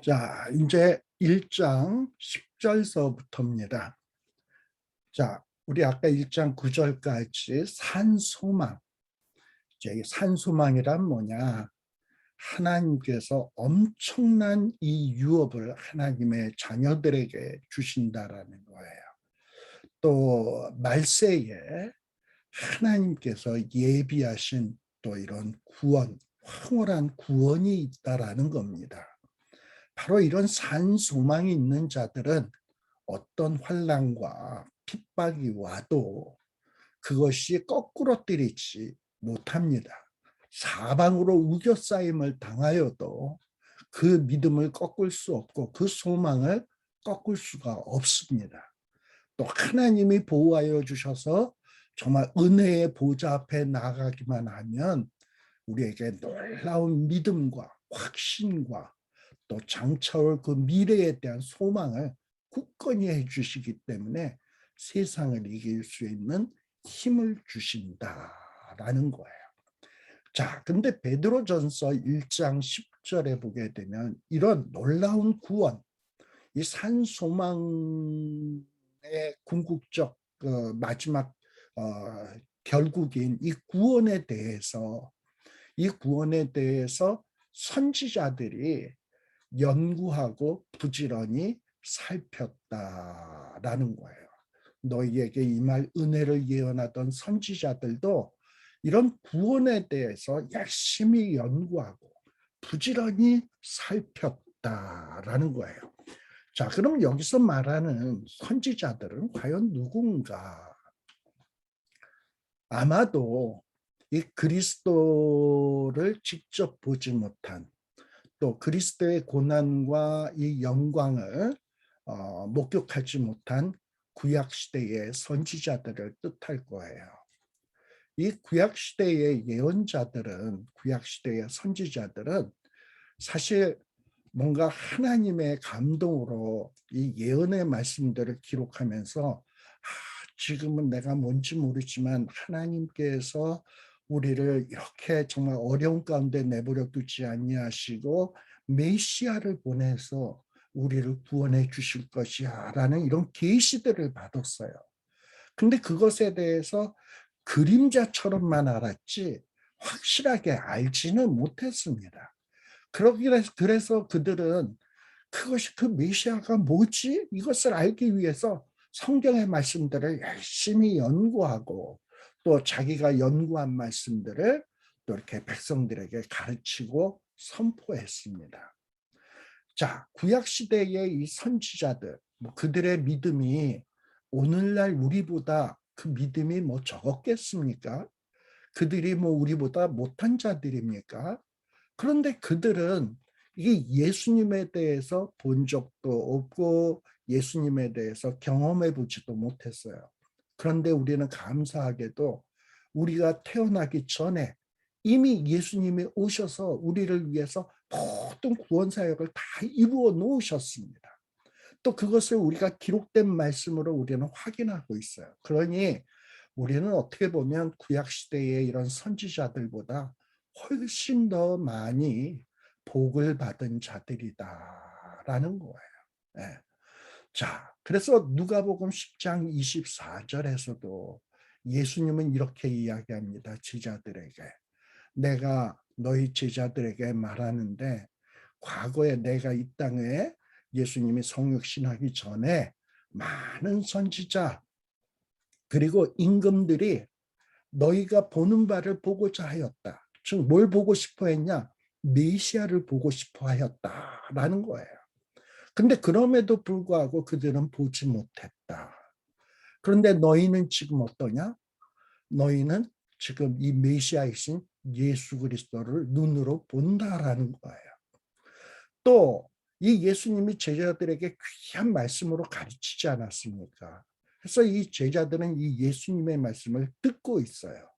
자, 이제 1장 10절서부터입니다. 자, 우리 아까 1장 9절까지 산소망. 이제 산소망이란 뭐냐? 하나님께서 엄청난 이 유업을 하나님의 자녀들에게 주신다라는 거예요. 또 말세에 하나님께서 예비하신 또 이런 구원, 황홀한 구원이 있다라는 겁니다. 바로 이런 산소망이 있는 자들은 어떤 환난과 핍박이 와도 그것이 거꾸로 때리지 못합니다. 사방으로 우겨싸임을 당하여도 그 믿음을 꺾을 수 없고 그 소망을 꺾을 수가 없습니다. 또 하나님이 보호하여 주셔서 정말 은혜의 보좌 앞에 나가기만 하면 우리에게 놀라운 믿음과 확신과 또 장차올 그 미래에 대한 소망을 굳건히 해주시기 때문에 세상을 이길 수 있는 힘을 주신다라는 거예요. 자, 근데 베드로전서 1장 10절에 보게 되면 이런 놀라운 구원, 이 산소망의 궁극적 마지막 결국인 이 구원에 대해서 선지자들이 연구하고 부지런히 살폈다라는 거예요. 너희에게 임할 은혜를 예언하던 선지자들도 이런 구원에 대해서 열심히 연구하고 부지런히 살폈다라는 거예요. 자, 그럼 여기서 말하는 선지자들은 과연 누군가? 아마도 이 그리스도를 직접 보지 못한 또 그리스도의 고난과 이 영광을 목격하지 못한 구약시대의 선지자들을 뜻할 거예요. 이 구약시대의 예언자들은, 구약시대의 선지자들은 사실 뭔가 하나님의 감동으로 이 예언의 말씀들을 기록하면서 지금은 내가 뭔지 모르지만 하나님께서 우리를 이렇게 정말 어려운 가운데 내버려 두지 아니하시고 메시아를 보내서 우리를 구원해 주실 것이야 라는 이런 계시들을 받았어요. 근데 그것에 대해서 그림자처럼만 알았지 확실하게 알지는 못했습니다. 그래서 그들은 그것이 그 메시아가 뭐지? 이것을 알기 위해서 성경의 말씀들을 열심히 연구하고 또 자기가 연구한 말씀들을 또 이렇게 백성들에게 가르치고 선포했습니다. 자, 구약시대의 이 선지자들, 그들의 믿음이 오늘날 우리보다 그 믿음이 적었겠습니까? 그들이 우리보다 못한 자들입니까? 그런데 그들은 이게 예수님에 대해서 본 적도 없고 예수님에 대해서 경험해 보지도 못했어요. 그런데 우리는 감사하게도 우리가 태어나기 전에 이미 예수님이 오셔서 우리를 위해서 모든 구원 사역을 다 이루어 놓으셨습니다. 또 그것을 우리가 기록된 말씀으로 우리는 확인하고 있어요. 그러니 우리는 어떻게 보면 구약시대의 이런 선지자들보다 훨씬 더 많이 복을 받은 자들이다라는 거예요. 네. 자, 그래서 누가복음 10장 24절에서도 예수님은 이렇게 이야기합니다. 제자들에게. 내가 너희 제자들에게 말하는데 과거에 내가 이 땅에 예수님이 성육신하기 전에 많은 선지자 그리고 임금들이 너희가 보는 바를 보고자 하였다. 즉 뭘 보고 싶어 했냐? 메시아를 보고 싶어 하였다라는 거예요. 근데 그럼에도 불구하고 그들은 보지 못했다. 그런데 너희는 지금 어떠냐? 너희는 지금 이 메시아이신 예수 그리스도를 눈으로 본다라는 거예요. 또 이 예수님이 제자들에게 귀한 말씀으로 가르치지 않았습니까? 그래서 이 제자들은 이 예수님의 말씀을 듣고 있어요.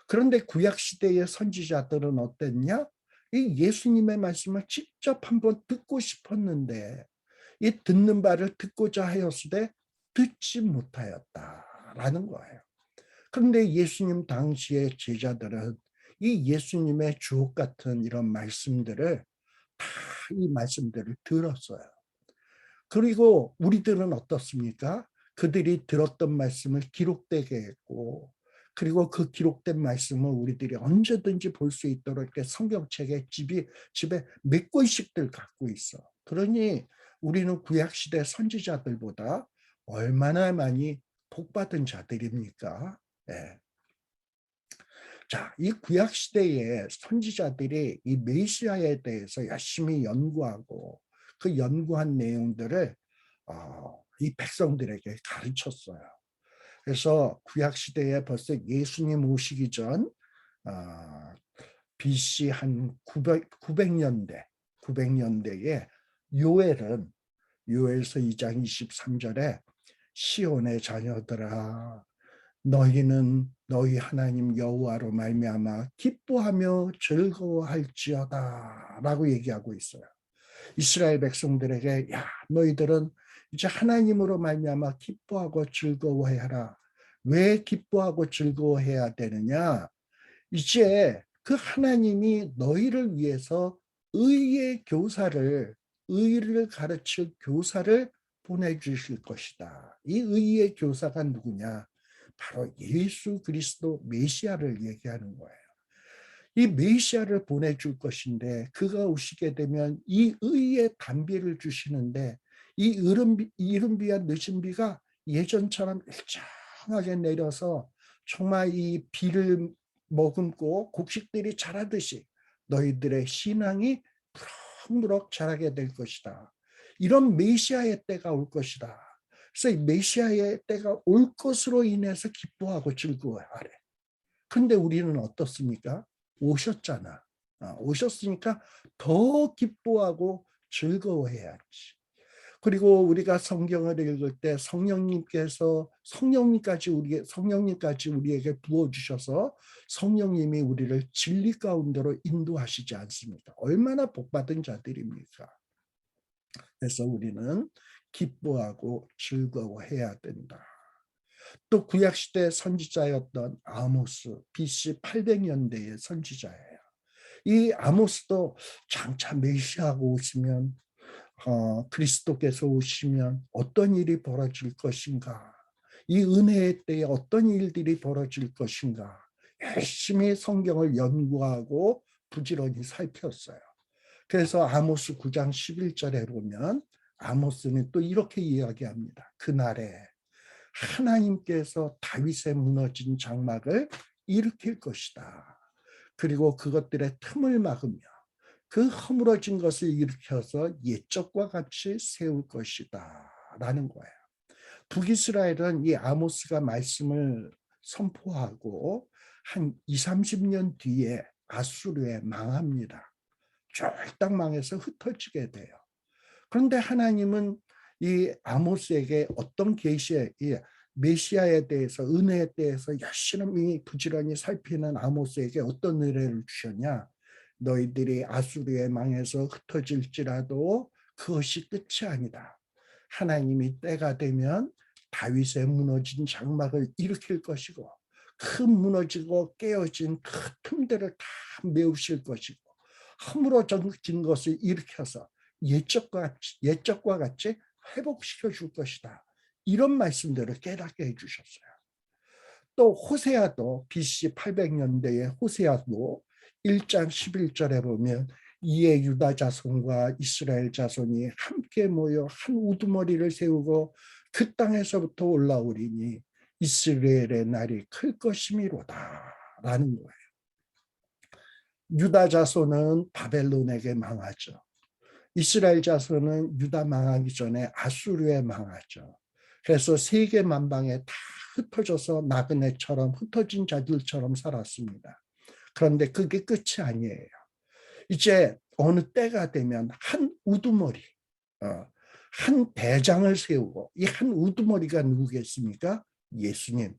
그런데 구약시대의 선지자들은 어땠냐? 이 예수님의 말씀을 직접 한번 듣고 싶었는데 이 듣는 바를 듣고자 하였으되 듣지 못하였다라는 거예요. 그런데 예수님 당시의 제자들은 이 예수님의 주옥 같은 이런 말씀들을 다 이 말씀들을 들었어요. 그리고 우리들은 어떻습니까? 그들이 들었던 말씀을 기록되게 했고, 그리고 그 기록된 말씀을 우리들이 언제든지 볼 수 있도록 이렇게 성경책에 집에 몇 권씩들 갖고 있어. 그러니 우리는 구약시대 선지자들보다 얼마나 많이 복받은 자들입니까? 예. 자, 이 구약시대의 선지자들이 이 메시아에 대해서 열심히 연구하고 그 연구한 내용들을 이 백성들에게 가르쳤어요. 그래서 구약시대에 벌써 예수님 오시기 전 BC 한 900년대에 요엘서 2장 23절에 시온의 자녀들아 너희는 너희 하나님 여호와로 말미암아 기뻐하며 즐거워할지어다 라고 얘기하고 있어요. 이스라엘 백성들에게 야 너희들은 이제 하나님으로 말미암아 기뻐하고 즐거워해라. 왜 기뻐하고 즐거워해야 되느냐? 이제 그 하나님이 너희를 위해서 의를 가르칠 교사를 보내주실 것이다. 이 의의 교사가 누구냐? 바로 예수 그리스도 메시아를 얘기하는 거예요. 이 메시아를 보내줄 것인데 그가 오시게 되면 이 의의 단비를 주시는데 이 이른 비와 늦은 비가 예전처럼 일정하게 내려서 정말 이 비를 머금고 곡식들이 자라듯이 너희들의 신앙이 무럭무럭 자라게 될 것이다. 이런 메시아의 때가 올 것이다. 그래서 이 메시아의 때가 올 것으로 인해서 기뻐하고 즐거워하래. 근데 우리는 어떻습니까? 오셨잖아. 오셨으니까 더 기뻐하고 즐거워해야지. 그리고 우리가 성경을 읽을 때 성령님까지 우리에게 부어 주셔서 성령님이 우리를 진리 가운데로 인도하시지 않습니까? 얼마나 복받은 자들입니까? 그래서 우리는 기뻐하고 즐거워해야 된다. 또 구약시대 선지자였던 아모스, BC 800년대의 선지자예요. 이 아모스도 장차 메시아가 오시면 그리스도께서 오시면 어떤 일이 벌어질 것인가, 이 은혜의 때에 어떤 일들이 벌어질 것인가 열심히 성경을 연구하고 부지런히 살폈어요. 그래서 아모스 9장 11절에 보면 아모스는 또 이렇게 이야기합니다. 그날에 하나님께서 다윗의 무너진 장막을 일으킬 것이다. 그리고 그것들의 틈을 막으며 그 허물어진 것을 일으켜서 옛적과 같이 세울 것이다. 라는 거예요. 북이스라엘은 이 아모스가 말씀을 선포하고 한 20, 30년 뒤에 아수르에 망합니다. 쫄딱 망해서 흩어지게 돼요. 그런데 하나님은 이 아모스에게 어떤 계시에 메시아에 대해서 은혜에 대해서 열심히 부지런히 살피는 아모스에게 어떤 은혜를 주셨냐? 너희들이 아수르에 망해서 흩어질지라도 그것이 끝이 아니다. 하나님이 때가 되면 다윗의 무너진 장막을 일으킬 것이고 큰 무너지고 깨어진 그 틈들을 다 메우실 것이고 허물어진 것을 일으켜서 옛적과 같이 회복시켜 줄 것이다. 이런 말씀들을 깨닫게 해주셨어요. 또 호세아도 BC 800년대의 호세아도 1장 11절에 보면 이에 유다 자손과 이스라엘 자손이 함께 모여 한 우두머리를 세우고 그 땅에서부터 올라오리니 이스라엘의 날이 클 것이미로다 라는 거예요. 유다 자손은 바벨론에게 망하죠. 이스라엘 자손은 유다 망하기 전에 아수르에 망하죠. 그래서 세계 만방에 다 흩어져서 나그네처럼 흩어진 자들처럼 살았습니다. 그런데 그게 끝이 아니에요. 이제 어느 때가 되면 한 우두머리, 한 대장을 세우고 이 한 우두머리가 누구겠습니까? 예수님,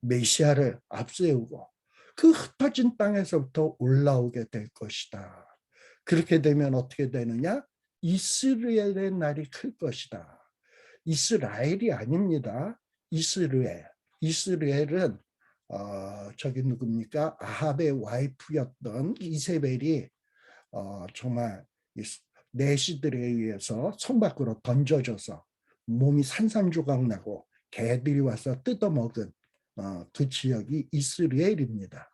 메시아를 앞세우고 그 흩어진 땅에서부터 올라오게 될 것이다. 그렇게 되면 어떻게 되느냐? 이스라엘의 날이 클 것이다. 이스라엘이 아닙니다. 이스라엘은 저기 누굽니까? 아합의 와이프였던 이세벨이 정말 내시들에 의해서 성 밖으로 던져져서 몸이 산산조각 나고 개들이 와서 뜯어먹은 그 지역이 이스라엘입니다.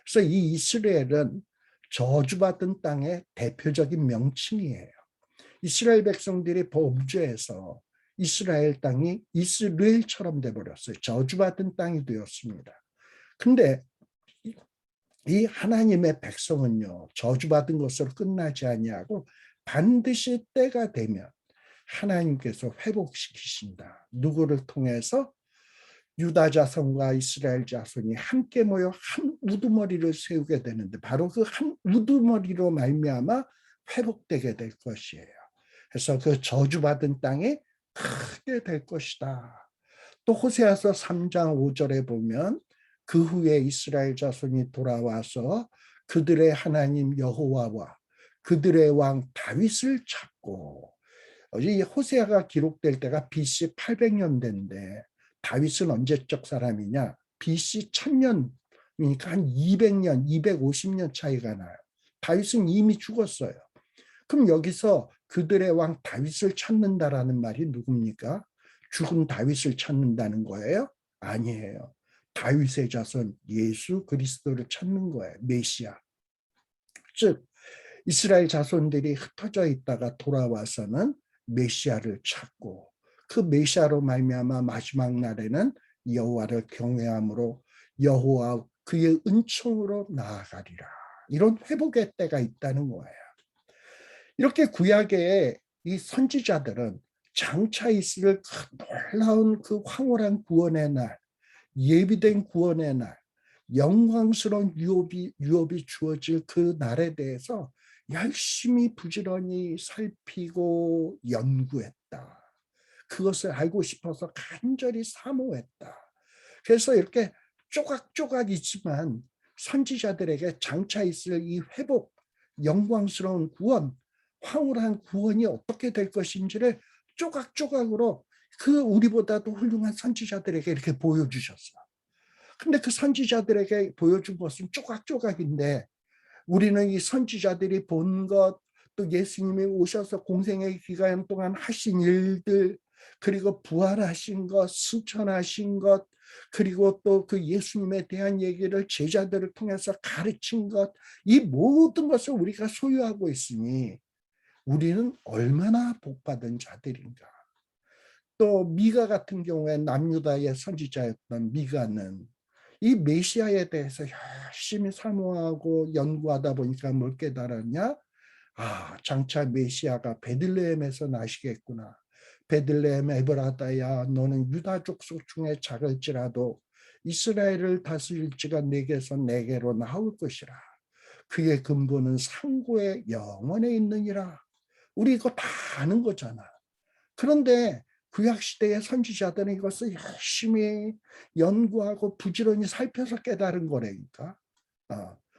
그래서 이 이스라엘은 저주받은 땅의 대표적인 명칭이에요. 이스라엘 백성들이 범죄해서 이스라엘 땅이 이스라엘처럼 돼버렸어요. 저주받은 땅이 되었습니다. 근데 이 하나님의 백성은요, 저주받은 것으로 끝나지 아니하고 반드시 때가 되면 하나님께서 회복시키신다. 누구를 통해서? 유다 자손과 이스라엘 자손이 함께 모여 한 우두머리를 세우게 되는데 바로 그 한 우두머리로 말미암아 회복되게 될 것이에요. 그래서 그 저주받은 땅이 크게 될 것이다. 또 호세아서 3장 5절에 보면 그 후에 이스라엘 자손이 돌아와서 그들의 하나님 여호와와 그들의 왕 다윗을 찾고, 이 호세아가 기록될 때가 BC 800년대인데 다윗은 언제적 사람이냐? BC 1000년이니까 한 200년, 250년 차이가 나요. 다윗은 이미 죽었어요. 그럼 여기서 그들의 왕 다윗을 찾는다라는 말이 누굽니까? 죽은 다윗을 찾는다는 거예요? 아니에요. 다윗의 자손 예수 그리스도를 찾는 거예요. 메시아. 즉 이스라엘 자손들이 흩어져 있다가 돌아와서는 메시아를 찾고 그 메시아로 말미암아 마지막 날에는 여호와를 경외함으로 여호와 그의 은총으로 나아가리라. 이런 회복의 때가 있다는 거예요. 이렇게 구약의 이 선지자들은 장차 있을 놀라운 그 황홀한 구원의 날, 예비된 구원의 날, 영광스러운 유업이 주어질 그 날에 대해서 열심히 부지런히 살피고 연구했다. 그것을 알고 싶어서 간절히 사모했다. 그래서 이렇게 조각조각이지만 선지자들에게 장차 있을 이 회복, 영광스러운 구원, 황홀한 구원이 어떻게 될 것인지를 조각조각으로 그 우리보다도 훌륭한 선지자들에게 이렇게 보여주셨어. 근데 그 선지자들에게 보여준 것은 조각조각인데 우리는 이 선지자들이 본 것, 또 예수님이 오셔서 공생의 기간 동안 하신 일들, 그리고 부활하신 것, 승천하신 것, 그리고 또 그 예수님에 대한 얘기를 제자들을 통해서 가르친 것, 이 모든 것을 우리가 소유하고 있으니 우리는 얼마나 복받은 자들인가. 또 미가 같은 경우에 남유다의 선지자였던 미가는 이 메시아에 대해서 열심히 사모하고 연구하다 보니까 뭘 깨달았냐? 아, 장차 메시아가 베들레헴에서 나시겠구나. 베들레헴 에브라다야, 너는 유다 족속 중에 작을지라도 이스라엘을 다스릴지가 내게서 내게로 나올 것이라. 그의 근본은 상고의 영원에 있느니라. 우리 이거 다 아는 거잖아. 그런데 구약시대의 선지자들은 이것을 열심히 연구하고 부지런히 살펴서 깨달은 거라니까.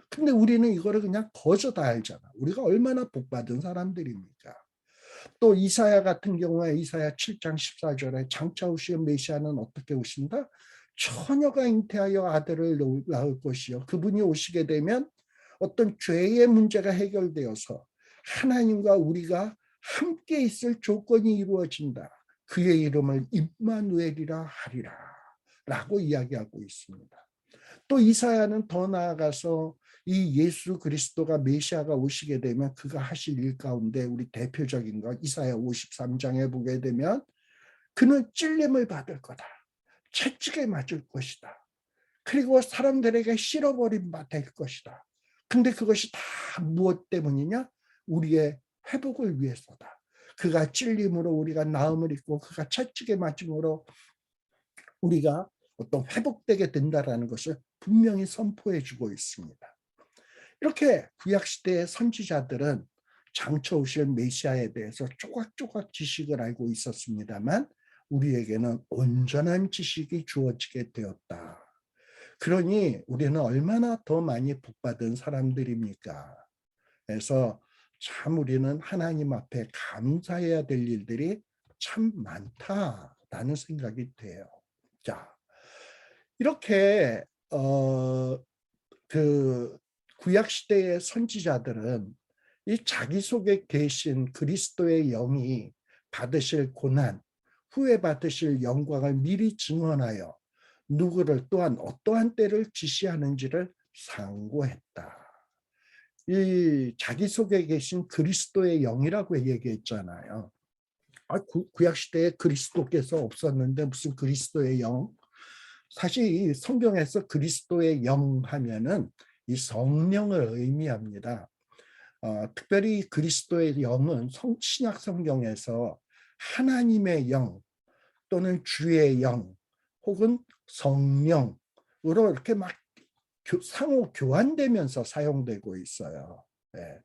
근데 우리는 이거를 그냥 거저 다 알잖아. 우리가 얼마나 복받은 사람들입니까? 또 이사야 같은 경우에 이사야 7장 14절에 장차 오시는 메시아는 어떻게 오신다? 처녀가 잉태하여 아들을 낳을 것이요. 그분이 오시게 되면 어떤 죄의 문제가 해결되어서 하나님과 우리가 함께 있을 조건이 이루어진다. 그의 이름을 임마누엘이라 하리라 라고 이야기하고 있습니다. 또 이사야는 더 나아가서 이 예수 그리스도가 메시아가 오시게 되면 그가 하실 일 가운데 우리 대표적인 것 이사야 53장에 보게 되면 그는 찔림을 받을 거다. 채찍에 맞을 것이다. 그리고 사람들에게 실어버린 바 될 것이다. 근데 그것이 다 무엇 때문이냐? 우리의 회복을 위해서다. 그가 찔림으로 우리가 나음을 입고 그가 채찍에 맞음으로 우리가 어떤 회복되게 된다라는 것을 분명히 선포해 주고 있습니다. 이렇게 구약시대의 선지자들은 장차 오실 메시아에 대해서 조각조각 지식을 알고 있었습니다만 우리에게는 온전한 지식이 주어지게 되었다. 그러니 우리는 얼마나 더 많이 복받은 사람들입니까? 그래서 참 우리는 하나님 앞에 감사해야 될 일들이 참 많다라는 생각이 돼요. 자, 이렇게 그 구약 시대의 선지자들은 이 자기 속에 계신 그리스도의 영이 받으실 고난, 후에 받으실 영광을 미리 증언하여 누구를 또한 어떠한 때를 지시하는지를 상고했다. 이 자기 속에 계신 그리스도의 영이라고 얘기했잖아요. 구약 시대에 그리스도께서 없었는데 무슨 그리스도의 영? 사실 이 성경에서 그리스도의 영 하면은 이 성령을 의미합니다. 특별히 그리스도의 영은 신약 성경에서 하나님의 영 또는 주의 영 혹은 성령으로 이렇게 막 상호 교환되면서 사용되고 있어요. 네.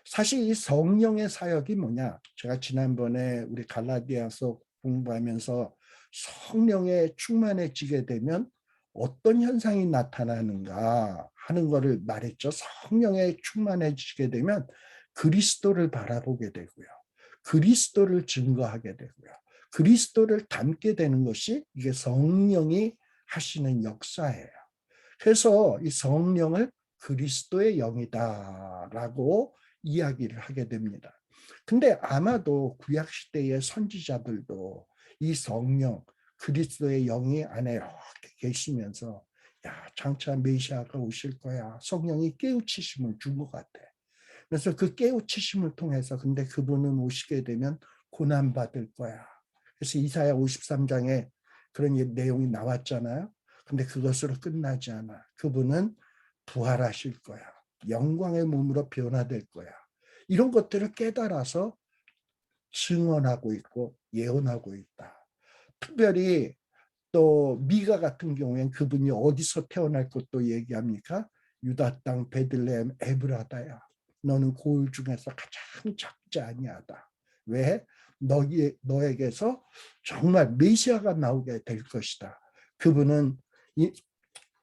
사실 이 성령의 사역이 뭐냐? 제가 지난번에 우리 갈라디아서 공부하면서 성령에 충만해지게 되면 어떤 현상이 나타나는가 하는 것을 말했죠. 성령에 충만해지게 되면 그리스도를 바라보게 되고요. 그리스도를 증거하게 되고요. 그리스도를 닮게 되는 것이 이게 성령이 하시는 역사예요. 그래서 이 성령을 그리스도의 영이다라고 이야기를 하게 됩니다. 근데 아마도 구약 시대의 선지자들도 이 성령, 그리스도의 영이 안에 이렇게 계시면서 야, 장차 메시아가 오실 거야. 성령이 깨우치심을 준 것 같아. 그래서 그 깨우치심을 통해서 근데 그분은 오시게 되면 고난받을 거야. 그래서 이사야 53장에 그런 내용이 나왔잖아요. 근데 그것으로 끝나지 않아. 그분은 부활하실 거야. 영광의 몸으로 변화될 거야. 이런 것들을 깨달아서 증언하고 있고 예언하고 있다. 특별히 또 미가 같은 경우엔 그분이 어디서 태어날 것도 얘기합니까? 유다 땅 베들레헴 에브라다야. 너는 고을 중에서 가장 작지 아니하다. 왜? 너에게서 정말 메시아가 나오게 될 것이다. 그분은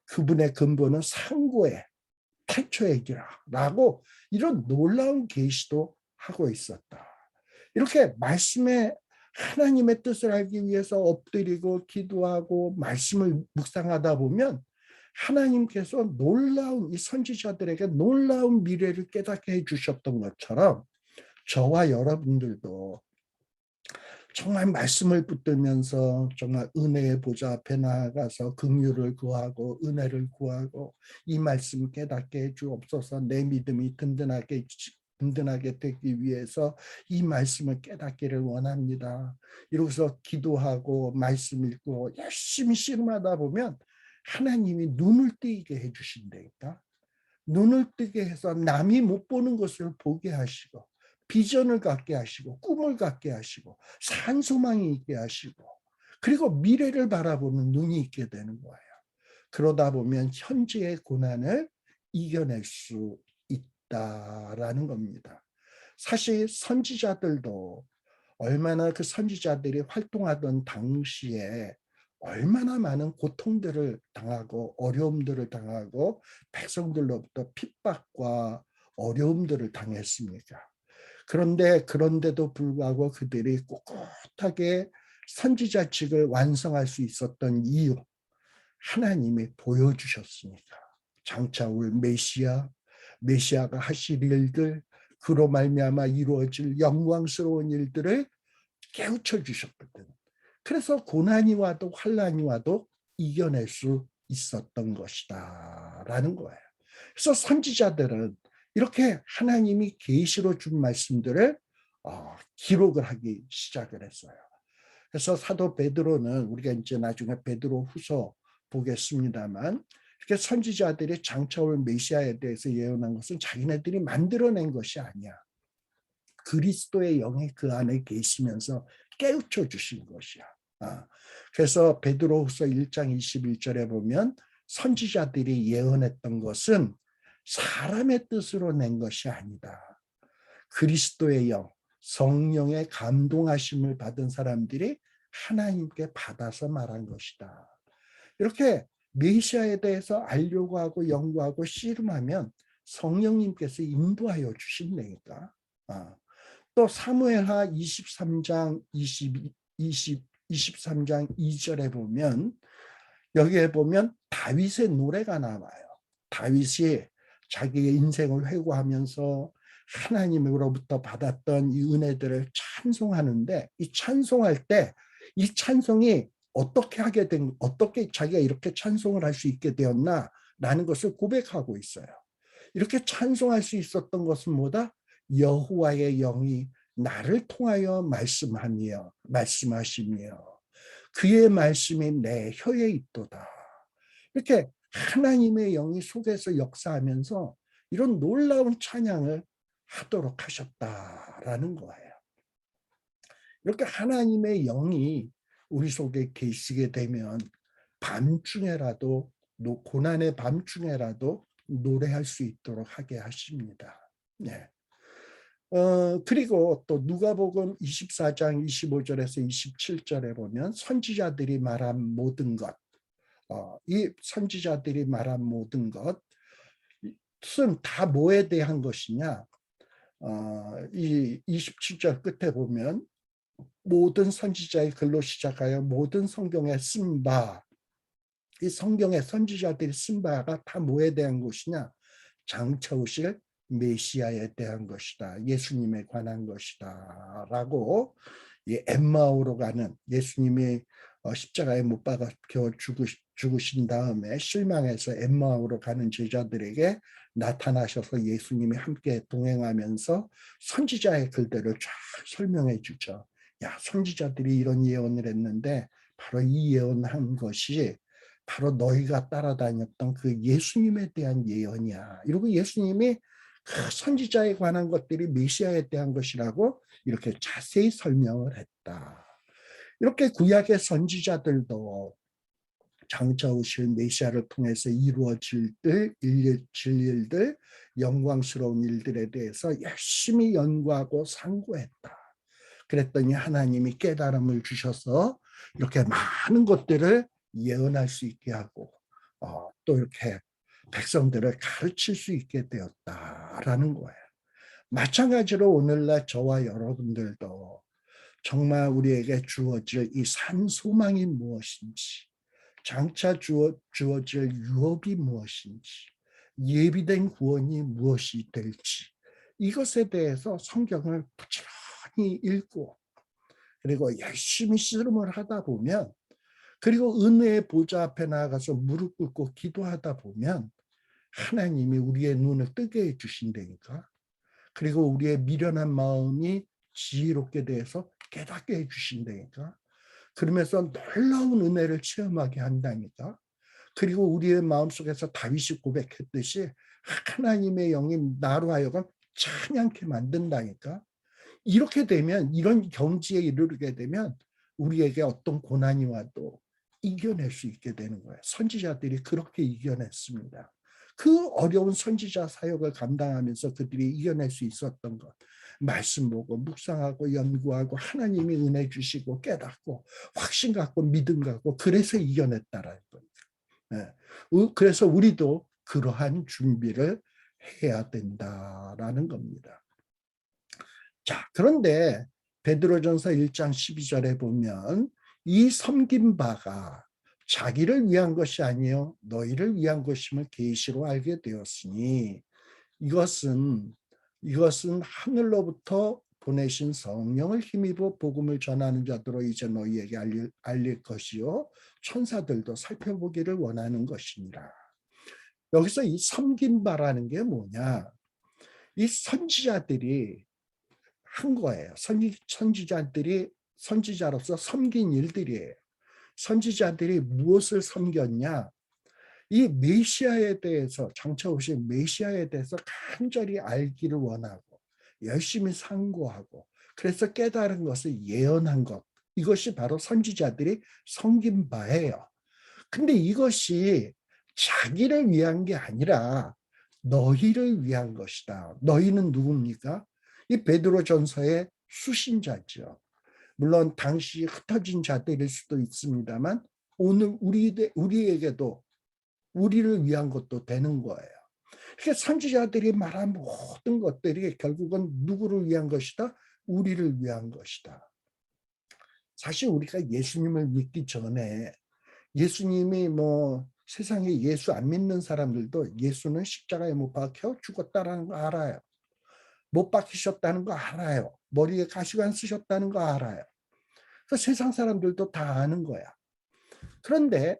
그분의 근본은 상고의 태초의 길이라고 이런 놀라운 계시도 하고 있었다. 이렇게 말씀에 하나님의 뜻을 알기 위해서 엎드리고 기도하고 말씀을 묵상하다 보면 하나님께서 놀라운 이 선지자들에게 놀라운 미래를 깨닫게 해주셨던 것처럼 저와 여러분들도 정말 말씀을 붙들면서 정말 은혜의 보좌 앞에 나아가서 긍휼을 구하고 은혜를 구하고 이 말씀 깨닫게 해주옵소서. 내 믿음이 든든하게 되기 위해서 이 말씀을 깨닫기를 원합니다. 이러고서 기도하고 말씀 읽고 열심히 씨름하다 보면 하나님이 눈을 뜨게 해주신다니까. 눈을 뜨게 해서 남이 못 보는 것을 보게 하시고 비전을 갖게 하시고 꿈을 갖게 하시고 산소망이 있게 하시고 그리고 미래를 바라보는 눈이 있게 되는 거예요. 그러다 보면 현재의 고난을 이겨낼 수 있다라는 겁니다. 사실 선지자들도 얼마나 그 선지자들이 활동하던 당시에 얼마나 많은 고통들을 당하고 어려움들을 당하고 백성들로부터 핍박과 어려움들을 당했습니까? 그런데도 불구하고 그들이 꿋꿋하게 선지자직을 완성할 수 있었던 이유, 하나님이 보여주셨으니까. 장차 올 메시아가 하실 일들, 그로 말미암아 이루어질 영광스러운 일들을 깨우쳐 주셨거든. 그래서 고난이 와도 환난이 와도 이겨낼 수 있었던 것이다라는 거예요. 그래서 선지자들은 이렇게 하나님이 계시로 준 말씀들을 기록을 하기 시작을 했어요. 그래서 사도 베드로는 우리가 이제 나중에 베드로 후서 보겠습니다만 이렇게 선지자들이 장차 올 메시아에 대해서 예언한 것은 자기네들이 만들어낸 것이 아니야. 그리스도의 영이 그 안에 계시면서 깨우쳐 주신 것이야. 그래서 베드로후서 1장 21절에 보면 선지자들이 예언했던 것은 사람의 뜻으로 낸 것이 아니다. 그리스도의 영, 성령의 감동하심을 받은 사람들이 하나님께 받아서 말한 것이다. 이렇게 메시아에 대해서 알려고 하고 연구하고 씨름하면 성령님께서 인도하여 주신다니까. 또 사무엘하 23장 23장 2절에 보면 여기에 보면 다윗의 노래가 나와요. 다윗이 자기의 인생을 회고하면서 하나님으로부터 받았던 이 은혜들을 찬송하는데, 이 찬송할 때 이 찬송이 어떻게 자기가 이렇게 찬송을 할 수 있게 되었나라는 것을 고백하고 있어요. 이렇게 찬송할 수 있었던 것은 뭐다? 여호와의 영이 나를 통하여 말씀하시며 그의 말씀이 내 혀에 있도다. 이렇게 하나님의 영이 속에서 역사하면서 이런 놀라운 찬양을 하도록 하셨다라는 거예요. 이렇게 하나님의 영이 우리 속에 계시게 되면 밤중에라도, 고난의 밤중에라도 노래할 수 있도록 하게 하십니다. 네. 그리고 또 누가복음 24장 25절에서 27절에 보면 선지자들이 말한 모든 것, 이 선지자들이 말한 모든 것은 다 뭐에 대한 것이냐? 이 27절 끝에 보면 모든 선지자의 글로 시작하여 모든 성경에 쓴 바, 이 성경의 선지자들이 쓴 바가 다 뭐에 대한 것이냐? 장차 오실 메시아에 대한 것이다. 예수님에 관한 것이다. 라고 이 엠마오로 가는, 예수님이 십자가에 못 박혀 죽으신 다음에 실망해서 엠마오로 가는 제자들에게 나타나셔서 예수님이 함께 동행하면서 선지자의 글들을 쫙 설명해 주죠. 야, 선지자들이 이런 예언을 했는데 바로 이 예언한 것이 바로 너희가 따라다녔던 그 예수님에 대한 예언이야. 이러고 예수님이 그 선지자에 관한 것들이 메시아에 대한 것이라고 이렇게 자세히 설명을 했다. 이렇게 구약의 선지자들도 장차 오실 메시아를 통해서 이루어질 일들, 영광스러운 일들에 대해서 열심히 연구하고 상고했다. 그랬더니 하나님이 깨달음을 주셔서 이렇게 많은 것들을 예언할 수 있게 하고 또 이렇게 백성들을 가르칠 수 있게 되었다라는 거예요. 마찬가지로 오늘날 저와 여러분들도 정말 우리에게 주어질 이 산소망이 무엇인지, 장차 주어질 유업이 무엇인지, 예비된 구원이 무엇이 될지, 이것에 대해서 성경을 부지런히 읽고 그리고 열심히 씨름을 하다 보면, 그리고 은혜의 보좌 앞에 나아가서 무릎 꿇고 기도하다 보면 하나님이 우리의 눈을 뜨게 해주신다니까. 그리고 우리의 미련한 마음이 지혜롭게 돼서 깨닫게 해주신다니까. 그러면서 놀라운 은혜를 체험하게 한다니까. 그리고 우리의 마음속에서 다윗이 고백했듯이 하나님의 영이 나로 하여금 찬양케 만든다니까. 이렇게 되면, 이런 경지에 이르게 되면 우리에게 어떤 고난이 와도 이겨낼 수 있게 되는 거예요. 선지자들이 그렇게 이겨냈습니다. 그 어려운 선지자 사역을 감당하면서 그들이 이겨낼 수 있었던 것, 말씀 보고 묵상하고 연구하고 하나님이 은혜 주시고 깨닫고 확신 갖고 믿음 갖고 그래서 이겨냈다라는 겁니다. 그래서 우리도 그러한 준비를 해야 된다라는 겁니다. 자, 그런데 베드로전서 1장 12절에 보면 이 섬긴 바가 자기를 위한 것이 아니요 너희를 위한 것임을 계시로 알게 되었으니 이것은 하늘로부터 보내신 성령을 힘입어 복음을 전하는 자들로 이제 너희에게 알릴 것이요 천사들도 살펴보기를 원하는 것이니라. 여기서 이 섬긴 바라는 게 뭐냐? 이 선지자들이 한 거예요. 선지자들이 선지자로서 섬긴 일들이에요. 선지자들이 무엇을 섬겼냐? 이 메시아에 대해서, 장차 오실 메시아에 대해서 간절히 알기를 원하고 열심히 상고하고 그래서 깨달은 것을 예언한 것, 이것이 바로 선지자들이 섬긴 바예요. 근데 이것이 자기를 위한 게 아니라 너희를 위한 것이다. 너희는 누굽니까? 이 베드로전서의 수신자죠. 물론 당시 흩어진 자들일 수도 있습니다만 오늘 우리에게도 우리를 위한 것도 되는 거예요. 그러니까 선지자들이 말한 모든 것들이 결국은 누구를 위한 것이다? 우리를 위한 것이다. 사실 우리가 예수님을 믿기 전에 예수님이 세상에 예수 안 믿는 사람들도 예수는 십자가에 못 박혀 죽었다라는 거 알아요. 못 박히셨다는 거 알아요. 머리에 가시관 쓰셨다는 거 알아요. 그 세상 사람들도 다 아는 거야. 그런데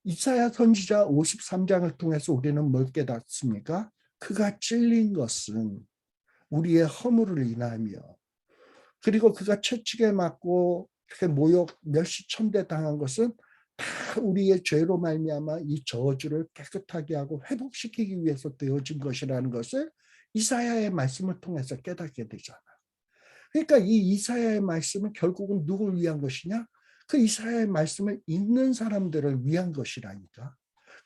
이사야 선지자 53장을 통해서 우리는 뭘 깨닫습니까? 그가 찔린 것은 우리의 허물을 인하며, 그리고 그가 채찍에 맞고 이렇게 모욕 멸시천대 당한 것은 다 우리의 죄로 말미암아 이 저주를 깨끗하게 하고 회복시키기 위해서 되어진 것이라는 것을 이사야의 말씀을 통해서 깨닫게 되잖아. 그러니까 이 이사야의 말씀은 결국은 누굴 위한 것이냐? 그 이사야의 말씀을 읽는 사람들을 위한 것이라니까.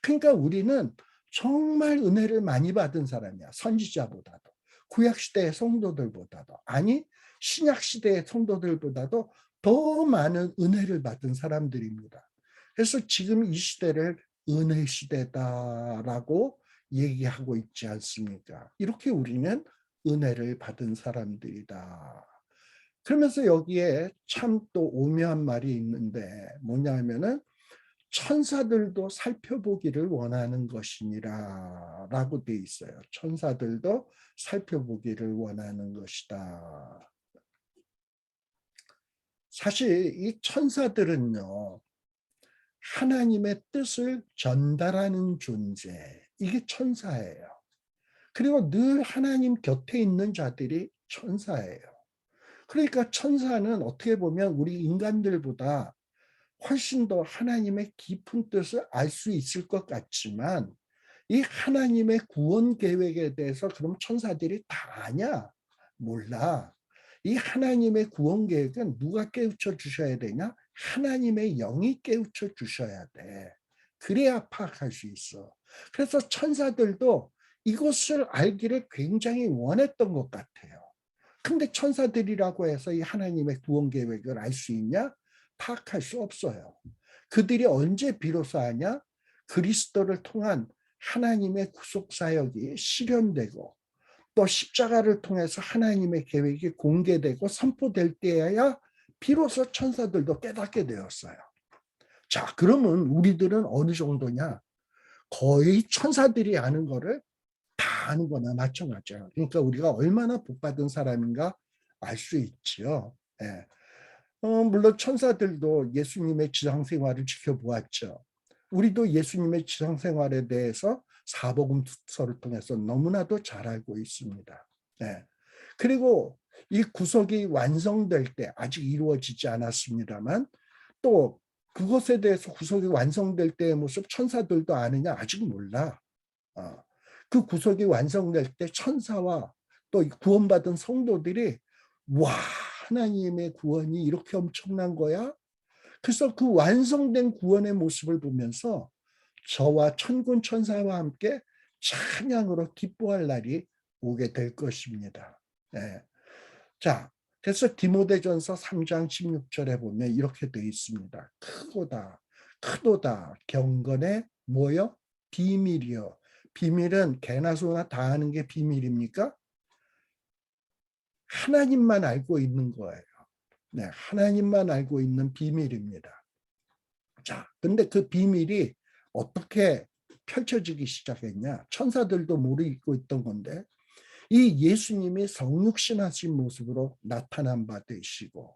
그러니까 우리는 정말 은혜를 많이 받은 사람이야. 선지자보다도, 구약시대의 성도들보다도, 아니 신약시대의 성도들보다도 더 많은 은혜를 받은 사람들입니다. 그래서 지금 이 시대를 은혜 시대다라고 얘기하고 있지 않습니까? 이렇게 우리는 은혜를 받은 사람들이다. 그러면서 여기에 참 또 오묘한 말이 있는데 뭐냐면은 천사들도 살펴보기를 원하는 것이니라 라고 돼 있어요. 천사들도 살펴보기를 원하는 것이다. 사실 이 천사들은요, 하나님의 뜻을 전달하는 존재, 이게 천사예요. 그리고 늘 하나님 곁에 있는 자들이 천사예요. 그러니까 천사는 어떻게 보면 우리 인간들보다 훨씬 더 하나님의 깊은 뜻을 알 수 있을 것 같지만, 이 하나님의 구원 계획에 대해서 그럼 천사들이 다 아냐? 몰라. 이 하나님의 구원 계획은 누가 깨우쳐 주셔야 되냐? 하나님의 영이 깨우쳐 주셔야 돼. 그래야 파악할 수 있어. 그래서 천사들도 이것을 알기를 굉장히 원했던 것 같아요. 근데 천사들이라고 해서 이 하나님의 구원 계획을 알 수 있냐? 파악할 수 없어요. 그들이 언제 비로소 하냐? 그리스도를 통한 하나님의 구속 사역이 실현되고 또 십자가를 통해서 하나님의 계획이 공개되고 선포될 때야 비로소 천사들도 깨닫게 되었어요. 자, 그러면 우리들은 어느 정도냐? 거의 천사들이 아는 거를 다 아는 거나 마찬가지야. 그러니까 우리가 얼마나 복받은 사람인가 알 수 있지요. 예. 물론 천사들도 예수님의 지상 생활을 지켜보았죠. 우리도 예수님의 지상 생활에 대해서 사복음서를 통해서 너무나도 잘 알고 있습니다. 네. 그리고 이 구속이 완성될 때, 아직 이루어지지 않았습니다만, 또 그것에 대해서 구속이 완성될 때의 모습 천사들도 아느냐? 아직 몰라. 그 구속이 완성될 때 천사와 또 구원받은 성도들이 와, 하나님의 구원이 이렇게 엄청난 거야? 그래서 그 완성된 구원의 모습을 보면서 저와 천군 천사와 함께 찬양으로 기뻐할 날이 오게 될 것입니다. 네. 자, 그래서 디모데전서 3장 16절에 보면 이렇게 되어 있습니다. 크도다 경건의 뭐요? 비밀이요. 비밀은 개나 소나 다 아는 게 비밀입니까? 하나님만 알고 있는 거예요. 네, 하나님만 알고 있는 비밀입니다. 자, 근데 그 비밀이 어떻게 펼쳐지기 시작했냐? 천사들도 모르고 있던 건데, 이 예수님이 성육신하신 모습으로 나타난 바 되시고,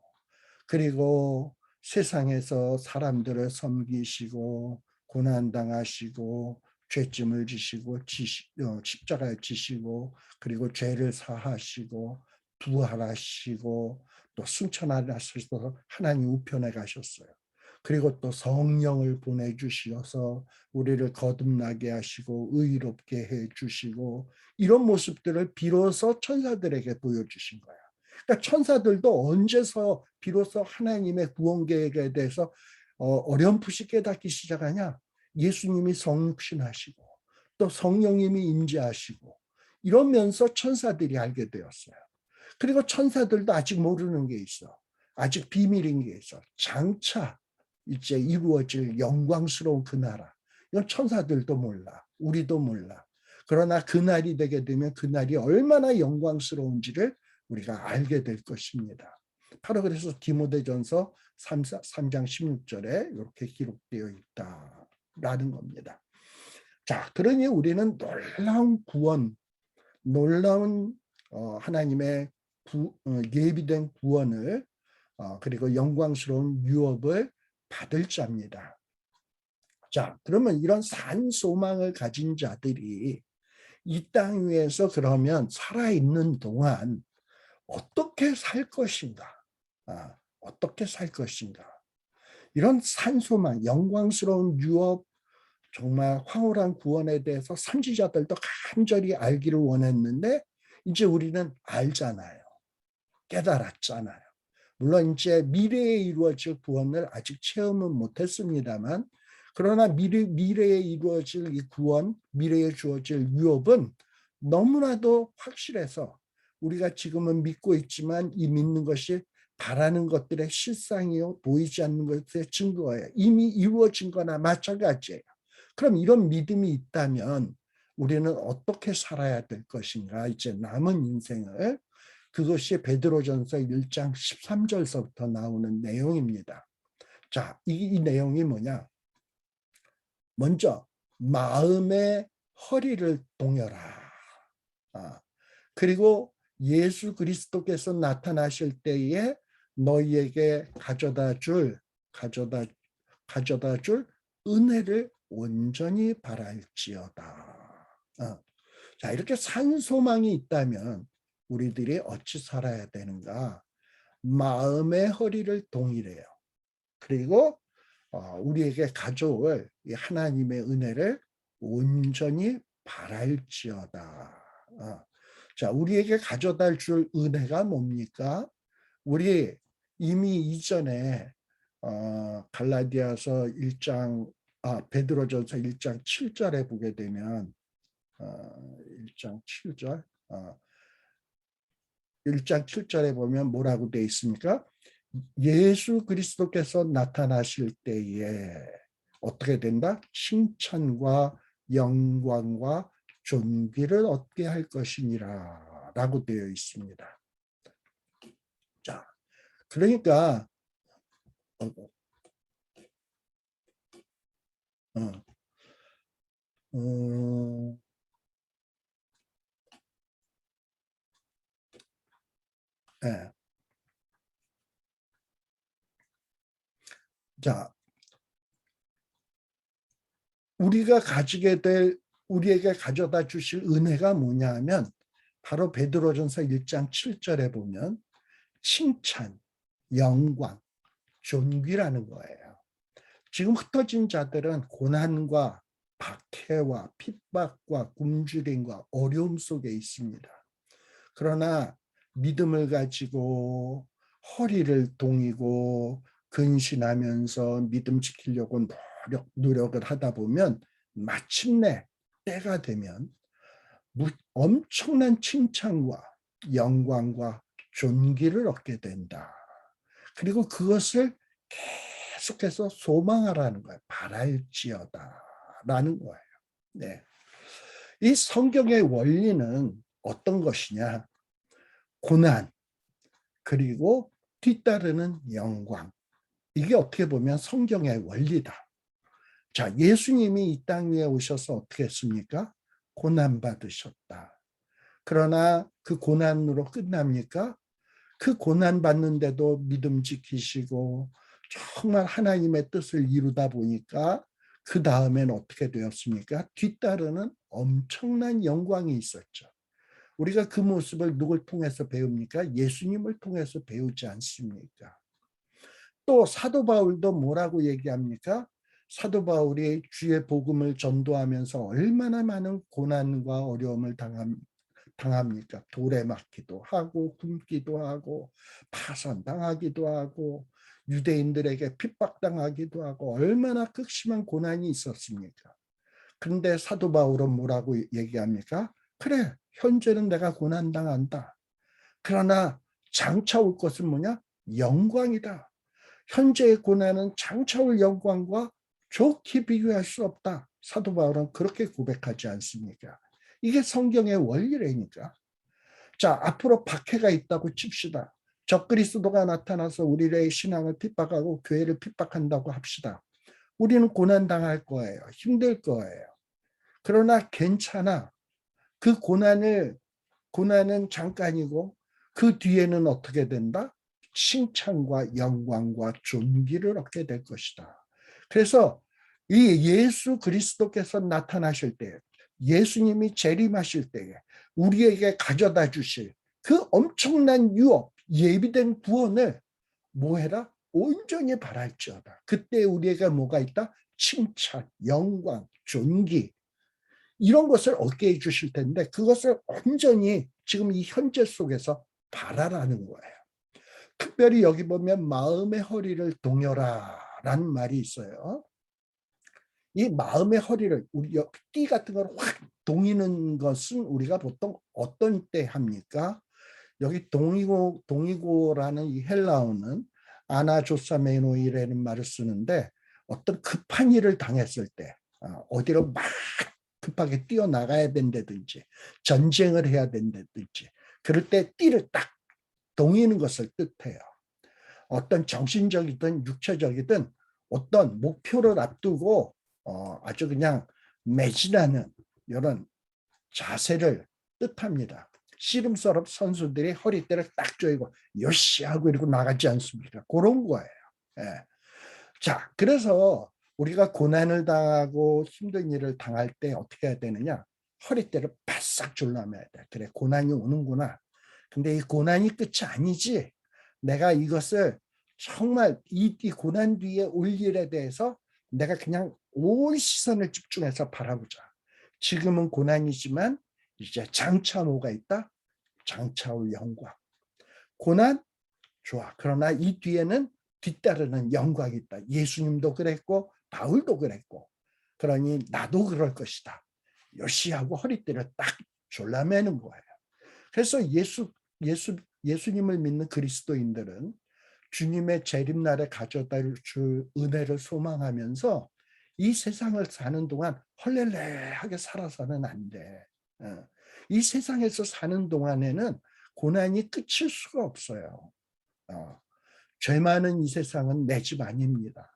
그리고 세상에서 사람들을 섬기시고, 고난당하시고, 죄짐을 지시고, 십자가에 지시고, 그리고 죄를 사하시고, 부활하시고, 또 승천하셔서 하나님 우편에 가셨어요. 그리고 또 성령을 보내주셔서 우리를 거듭나게 하시고 의롭게 해주시고 이런 모습들을 비로소 천사들에게 보여주신 거야. 그러니까 천사들도 언제서 비로소 하나님의 구원 계획에 대해서 어렴풋이 깨닫기 시작하냐? 예수님이 성육신하시고 또 성령님이 임재하시고 이러면서 천사들이 알게 되었어요. 그리고 천사들도 아직 모르는 게 있어. 아직 비밀인 게 있어. 장차 이제 이루어질 영광스러운 그 나라. 이건 천사들도 몰라. 우리도 몰라. 그러나 그날이 되게 되면 그날이 얼마나 영광스러운지를 우리가 알게 될 것입니다. 바로 그래서 디모데전서 3장 16절에 이렇게 기록되어 있다라는 겁니다. 자, 그러니 우리는 놀라운 구원, 놀라운 하나님의 예비된 구원을 그리고 영광스러운 유업을 받을 자입니다. 자, 그러면 이런 산 소망을 가진 자들이 이 땅 위에서 그러면 살아있는 동안 어떻게 살 것인가? 어떻게 살 것인가? 이런 산 소망, 영광스러운 유업, 정말 황홀한 구원에 대해서 선지자들도 간절히 알기를 원했는데 이제 우리는 알잖아요. 깨달았잖아요. 물론 이제 미래에 이루어질 구원을 아직 체험은 못했습니다만 그러나 미래에 이루어질 이 구원, 미래에 주어질 유업은 너무나도 확실해서 우리가 지금은 믿고 있지만 이 믿는 것이 바라는 것들의 실상이요 보이지 않는 것의 증거예요. 이미 이루어진 거나 마찬가지예요. 그럼 이런 믿음이 있다면 우리는 어떻게 살아야 될 것인가? 이제 남은 인생을 그것이 베드로전서 1장 13절서부터 나오는 내용입니다. 자, 이 내용이 뭐냐? 먼저 마음의 허리를 동여라. 그리고 예수 그리스도께서 나타나실 때에 너희에게 가져다 줄 은혜를 온전히 바랄지어다. 자, 이렇게 산 소망이 있다면 우리들이 어찌 살아야 되는가? 마음의 허리를 동이래요. 그리고 우리에게 가져올 하나님의 은혜를 온전히 바랄지어다. 자, 우리에게 가져다 줄 은혜가 뭡니까? 우리 이미 이전에 갈라디아서 1장, 베드로전서 1장 7절에 보게 되면 1장 7절 1장 7절에 보면 뭐라고 되어 있습니까? 예수 그리스도께서 나타나실 때에 어떻게 된다? 칭찬과 영광과 존귀를 얻게 할 것이니라 라고 되어 있습니다. 자, 그러니까 네. 자, 우리에게 가져다 주실 은혜가 뭐냐 하면 바로 베드로전서 1장 7절에 보면 칭찬, 영광, 존귀라는 거예요. 지금 흩어진 자들은 고난과 박해와 핍박과 굶주림과 어려움 속에 있습니다. 그러나 믿음을 가지고 허리를 동이고 근신하면서 믿음 지키려고 노력을 하다 보면 마침내 때가 되면 엄청난 칭찬과 영광과 존귀를 얻게 된다. 그리고 그것을 계속해서 소망하라는 거예요. 바랄지어다 라는 거예요. 네. 이 성경의 원리는 어떤 것이냐? 고난, 그리고 뒤따르는 영광. 이게 어떻게 보면 성경의 원리다. 자, 예수님이 이 땅 위에 오셔서 어떻게 했습니까? 고난받으셨다. 그러나 그 고난으로 끝납니까? 그 고난 받는데도 믿음 지키시고 정말 하나님의 뜻을 이루다 보니까 그 다음엔 어떻게 되었습니까? 뒤따르는 엄청난 영광이 있었죠. 우리가 그 모습을 누굴 통해서 배웁니까? 예수님을 통해서 배우지 않습니까? 또 사도 바울도 뭐라고 얘기합니까? 사도 바울이 주의 복음을 전도하면서 얼마나 많은 고난과 어려움을 당합니까? 돌에 맞기도 하고 굶기도 하고 파선당하기도 하고 유대인들에게 핍박당하기도 하고 얼마나 극심한 고난이 있었습니까? 그런데 사도 바울은 뭐라고 얘기합니까? 그래, 현재는 내가 고난당한다. 그러나 장차 올 것은 뭐냐? 영광이다. 현재의 고난은 장차 올 영광과 좋게 비교할 수 없다. 사도 바울은 그렇게 고백하지 않습니까? 이게 성경의 원리라니까. 자, 앞으로 박해가 있다고 칩시다. 적그리스도가 나타나서 우리의 신앙을 핍박하고 교회를 핍박한다고 합시다. 우리는 고난당할 거예요. 힘들 거예요. 그러나 괜찮아. 그 고난을 고난은 잠깐이고 그 뒤에는 어떻게 된다? 칭찬과 영광과 존귀를 얻게 될 것이다. 그래서 이 예수 그리스도께서 나타나실 때, 예수님이 재림하실 때에 우리에게 가져다 주실 그 엄청난 유업, 예비된 구원을 뭐 해라? 온전히 바랄지어다. 그때 우리에게 뭐가 있다? 칭찬, 영광, 존귀, 이런 것을 얻게 해주실 텐데 그것을 온전히 지금 이 현재 속에서 바라라는 거예요. 특별히 여기 보면 마음의 허리를 동여라 라는 말이 있어요. 이 마음의 허리를, 우리 띠 같은 걸 확 동이는 것은 우리가 보통 어떤 때 합니까? 여기 동이고라는 이 헬라어는 아나조사메노이라는 말을 쓰는데 어떤 급한 일을 당했을 때, 어디로 막 급하게 뛰어나가야 된다든지 전쟁을 해야 된다든지 그럴 때 띠를 딱 동이는 것을 뜻해요. 어떤 정신적이든 육체적이든 어떤 목표를 앞두고 아주 그냥 매진하는 이런 자세를 뜻합니다. 씨름서럽 선수들이 허리띠를 딱 조이고 요시 하고 이러고 나가지 않습니까? 그런 거예요. 예. 자, 그래서 우리가 고난을 당하고 힘든 일을 당할 때 어떻게 해야 되느냐? 허리띠를 바싹 졸라매야 돼. 그래, 고난이 오는구나. 근데 이 고난이 끝이 아니지. 내가 이것을 정말 이 고난 뒤에 올 일에 대해서 내가 그냥 온 시선을 집중해서 바라보자. 지금은 고난이지만 이제 장차 뭐가 있다? 장차 올 영광. 고난? 좋아. 그러나 이 뒤에는 뒤따르는 영광이 있다. 예수님도 그랬고 바울도 그랬고 그러니 나도 그럴 것이다. 요시하고 허리띠를 딱 졸라매는 거예요. 그래서 예수님을 믿는 그리스도인들은 주님의 재림날에 가져다 줄 은혜를 소망하면서 이 세상을 사는 동안 헐렐레하게 살아서는 안 돼. 이 세상에서 사는 동안에는 고난이 끝일 수가 없어요. 죄 많은 이 세상은 내 집 아닙니다.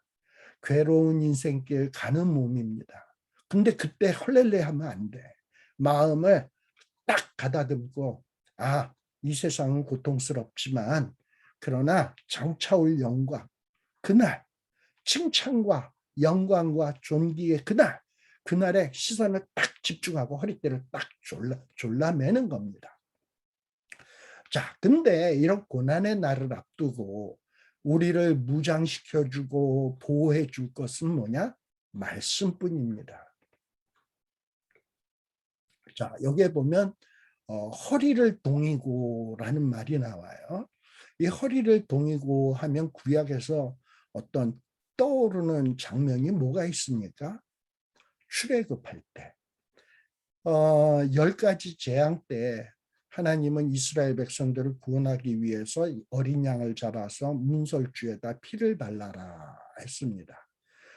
괴로운 인생길 가는 몸입니다. 근데 그때 헐렐레 하면 안 돼. 마음을 딱 가다듬고 이 세상은 고통스럽지만 그러나 장차 올 영광, 그날 칭찬과 영광과 존귀의 그날에 시선을 딱 집중하고 허리띠를 딱 졸라매는 겁니다. 자, 근데 이런 고난의 날을 앞두고 우리를 무장시켜주고 보호해줄 것은 뭐냐? 말씀뿐입니다. 자, 여기에 보면 허리를 동이고라는 말이 나와요. 이 허리를 동이고 하면 구약에서 어떤 떠오르는 장면이 뭐가 있습니까? 출애굽할 때, 10가지 재앙 때 하나님은 이스라엘 백성들을 구원하기 위해서 어린 양을 잡아서 문설주에다 피를 발라라 했습니다.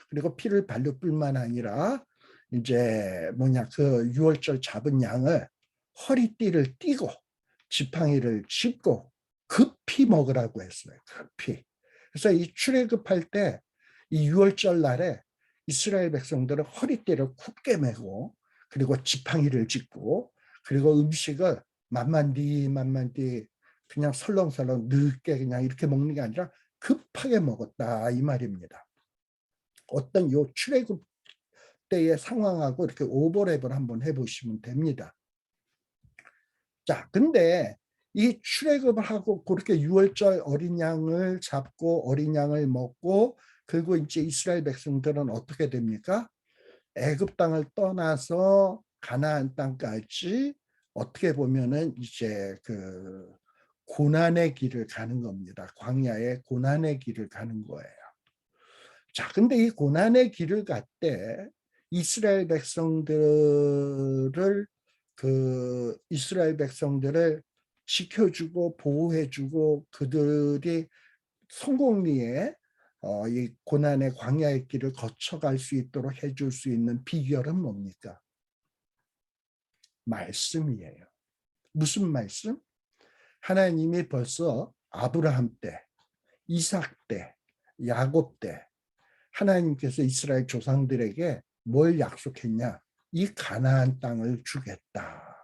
그리고 피를 바를 뿐만 아니라 이제 그 유월절 잡은 양을 허리띠를 띠고 지팡이를 짚고 급히 먹으라고 했어요. 급히. 그래서 이 출애굽할 때 이 유월절 날에 이스라엘 백성들은 허리띠를 굳게 매고 그리고 지팡이를 짚고 그리고 음식을 만만디 그냥 설렁설렁 늦게 그냥 이렇게 먹는 게 아니라 급하게 먹었다 이 말입니다. 어떤 요 출애굽 때의 상황하고 이렇게 오버랩을 한번 해보시면 됩니다. 자, 근데 이 출애굽을 하고 그렇게 유월절 어린 양을 잡고 어린 양을 먹고 그리고 이제 이스라엘 백성들은 어떻게 됩니까? 애굽 땅을 떠나서 가나안 땅까지 어떻게 보면은 이제 그 고난의 길을 가는 겁니다. 광야의 고난의 길을 가는 거예요. 자, 근데 이 고난의 길을 갈 때 이스라엘 백성들을 지켜주고 보호해주고 그들이 성공리에 이 고난의 광야의 길을 거쳐갈 수 있도록 해줄 수 있는 비결은 뭡니까? 말씀이에요. 무슨 말씀? 하나님이 벌써 아브라함 때, 이삭 때, 야곱 때 하나님께서 이스라엘 조상들에게 뭘 약속했냐? 이 가나안 땅을 주겠다.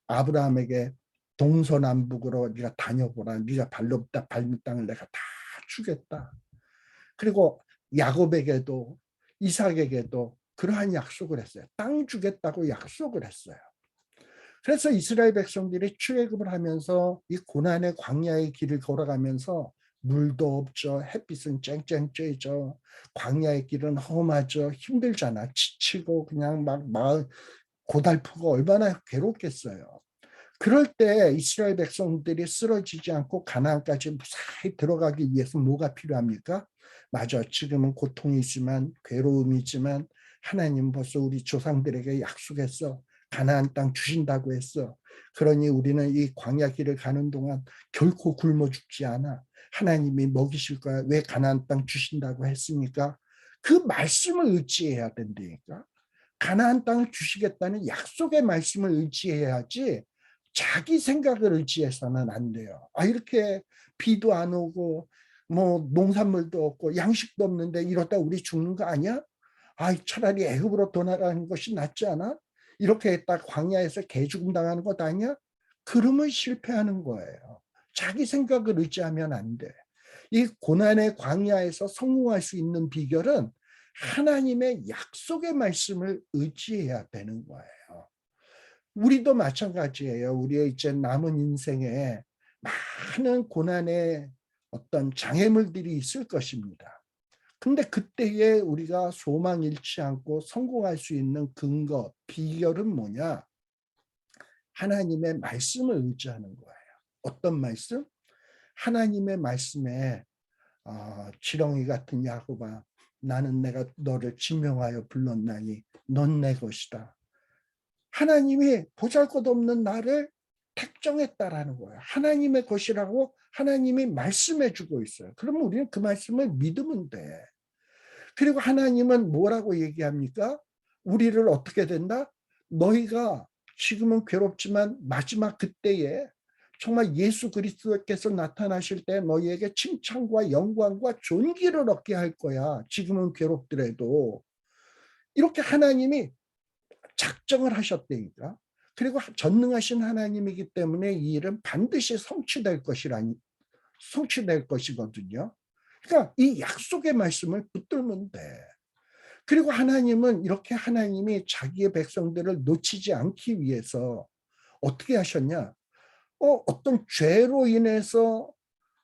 아브라함에게 동서남북으로 네가 다녀보라. 네가 밟은 땅을 내가 다 주겠다. 그리고 야곱에게도 이삭에게도 그러한 약속을 했어요. 땅 주겠다고 약속을 했어요. 그래서 이스라엘 백성들이 출애굽을 하면서 이 고난의 광야의 길을 걸어가면서 물도 없죠. 햇빛은 쨍쨍 쬐죠. 광야의 길은 험하죠. 힘들잖아. 지치고 그냥 막 고달프고 얼마나 괴롭겠어요. 그럴 때 이스라엘 백성들이 쓰러지지 않고 가나안까지 무사히 들어가기 위해서 뭐가 필요합니까? 맞아. 지금은 고통이지만 괴로움이지만 하나님 벌써 우리 조상들에게 약속했어. 가나안 땅 주신다고 했어. 그러니 우리는 이 광야 길을 가는 동안 결코 굶어 죽지 않아. 하나님이 먹이실 거야. 왜 가나안 땅 주신다고 했습니까? 그 말씀을 의지해야 된다니까. 가나안 땅을 주시겠다는 약속의 말씀을 의지해야지 자기 생각을 의지해서는 안 돼요. 이렇게 비도 안 오고 뭐 농산물도 없고 양식도 없는데 이러다 우리 죽는 거 아니야? 차라리 애굽으로 도망가는 것이 낫지 않아? 이렇게 했다 광야에서 개죽음 당하는 것 아니야? 그러면 실패하는 거예요. 자기 생각을 의지하면 안 돼. 이 고난의 광야에서 성공할 수 있는 비결은 하나님의 약속의 말씀을 의지해야 되는 거예요. 우리도 마찬가지예요. 우리의 이제 남은 인생에 많은 고난의 어떤 장애물들이 있을 것입니다. 근데 그때에 우리가 소망 잃지 않고 성공할 수 있는 근거, 비결은 뭐냐? 하나님의 말씀을 의지하는 거예요. 어떤 말씀? 하나님의 말씀에 지렁이 같은 야곱아, 나는 내가 너를 지명하여 불렀나니 넌 내 것이다. 하나님이 보잘것없는 나를 택정했다라는 거예요. 하나님의 것이라고 하나님이 말씀해 주고 있어요. 그러면 우리는 그 말씀을 믿으면 돼. 그리고 하나님은 뭐라고 얘기합니까? 우리를 어떻게 된다? 너희가 지금은 괴롭지만 마지막 그때에 정말 예수 그리스도께서 나타나실 때 너희에게 칭찬과 영광과 존귀를 얻게 할 거야. 지금은 괴롭더라도. 이렇게 하나님이 작정을 하셨다니까. 그리고 전능하신 하나님이기 때문에 이 일은 반드시 성취될 것이거든요. 그러니까 이 약속의 말씀을 붙들면 돼. 그리고 하나님은 이렇게 하나님이 자기의 백성들을 놓치지 않기 위해서 어떻게 하셨냐? 어떤 죄로 인해서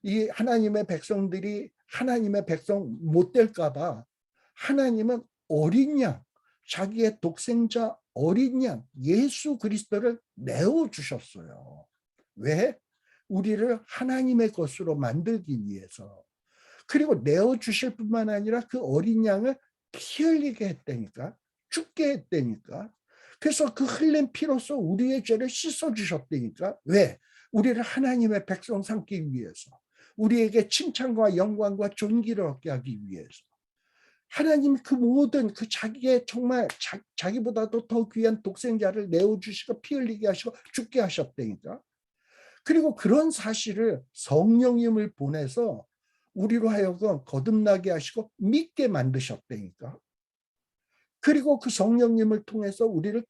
이 하나님의 백성들이 하나님의 백성 못 될까 봐 하나님은 어린 양, 자기의 독생자 어린 양 예수 그리스도를 내어 주셨어요. 왜? 우리를 하나님의 것으로 만들기 위해서. 그리고 내어 주실 뿐만 아니라 그 어린 양을 피 흘리게 했다니까. 죽게 했다니까. 그래서 그 흘린 피로써 우리의 죄를 씻어 주셨다니까. 왜? 우리를 하나님의 백성 삼기 위해서. 우리에게 칭찬과 영광과 존귀를 얻게 하기 위해서. 하나님이 그 모든 그 자기의 정말 자기보다도 더 귀한 독생자를 내어주시고 피 흘리게 하시고 죽게 하셨다니까. 그리고 그런 사실을 성령님을 보내서 우리로 하여금 거듭나게 하시고 믿게 만드셨다니까. 그리고 그 성령님을 통해서 우리를